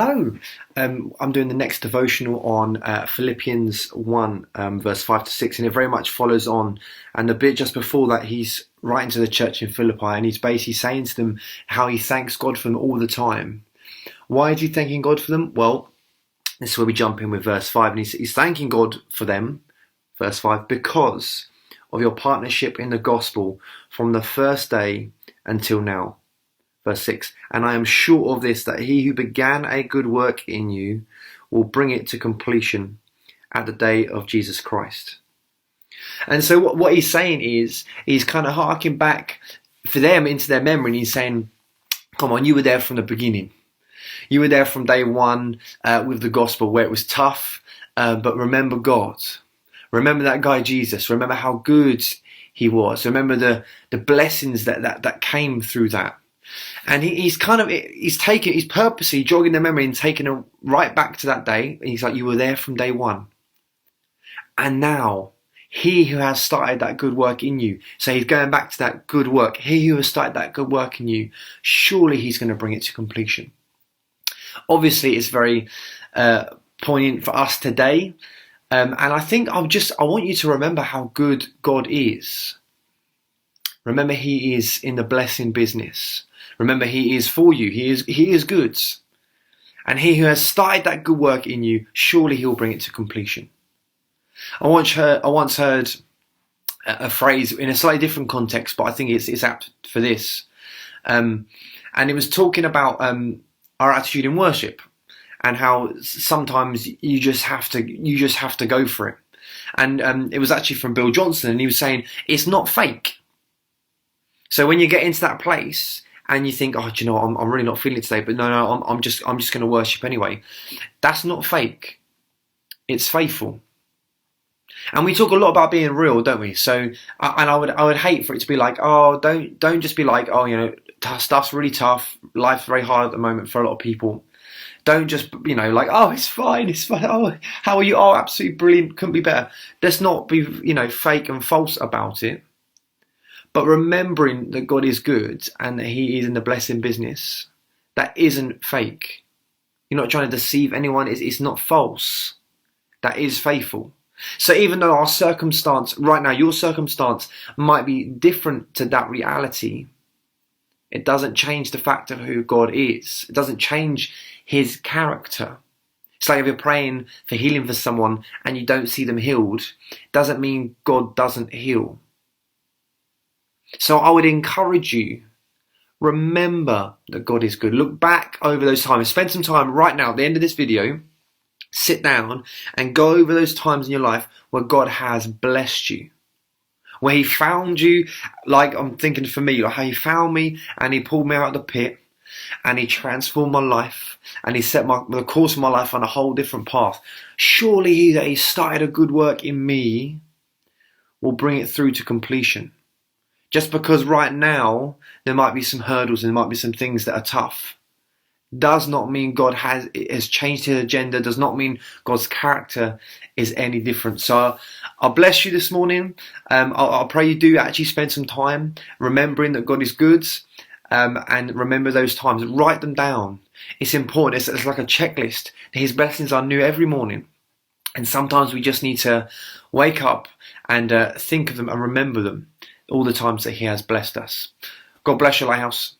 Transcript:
Hello, I'm doing the next devotional on Philippians 1, verse 5 to 6, and it very much follows on. And the bit just before that, he's writing to the church in Philippi, and he's basically saying to them how he thanks God for them all the time. Why is he thanking God for them? Well, this is where we jump in with verse 5, and he's thanking God for them, verse 5, because of your partnership in the gospel from the first day until now. Verse 6, and I am sure of this, that he who began a good work in you will bring it to completion at the day of Jesus Christ. And so what he's saying is, he's kind of harking back for them into their memory, and he's saying, come on, you were there from the beginning. You were there from day one with the gospel where it was tough, but remember God. Remember that guy Jesus. Remember how good he was. Remember the blessings that came through that. And he's purposely jogging their memory and taking them right back to that day. And he's like, you were there from day one. And now, he who has started that good work in you, so he's going back to that good work. He who has started that good work in you, surely he's going to bring it to completion. Obviously, it's very poignant for us today. And I think I want you to remember how good God is. Remember, he is in the blessing business. Remember, he is for you. He is good. And he who has started that good work in you, surely he will bring it to completion. I once heard a phrase in a slightly different context, but I think it's apt for this. And it was talking about our attitude in worship, and how sometimes you just have to go for it. And it was actually from Bill Johnson, and he was saying it's not fake. So when you get into that place and you think, oh, do you know what, I'm really not feeling it today, but no, I'm just going to worship anyway. That's not fake. It's faithful. And we talk a lot about being real, don't we? So, and I would hate for it to be like, oh, don't just be like, oh, you know, stuff's really tough, life's very hard at the moment for a lot of people. Don't just, you know, like, oh, it's fine. Oh, how are you? Oh, absolutely brilliant. Couldn't be better. Let's not be, you know, fake and false about it. But remembering that God is good and that he is in the blessing business, that isn't fake. You're not trying to deceive anyone. It's not false. That is faithful. So even though our circumstance right now, your circumstance might be different to that reality, it doesn't change the fact of who God is. It doesn't change his character. It's like if you're praying for healing for someone and you don't see them healed, it doesn't mean God doesn't heal. So I would encourage you, remember that God is good. Look back over those times. Spend some time right now at the end of this video. Sit down and go over those times in your life where God has blessed you. Where he found you, like I'm thinking for me, like how he found me and he pulled me out of the pit and he transformed my life and he set the course of my life on a whole different path. Surely he that he started a good work in me will bring it through to completion. Just because right now there might be some hurdles and there might be some things that are tough, does not mean God has changed his agenda, does not mean God's character is any different. So I'll bless you this morning. I'll pray you do actually spend some time remembering that God is good, and remember those times. Write them down. It's important. It's like a checklist. His blessings are new every morning. And sometimes we just need to wake up and think of them and remember them all the times that he has blessed us. God bless you, Lighthouse.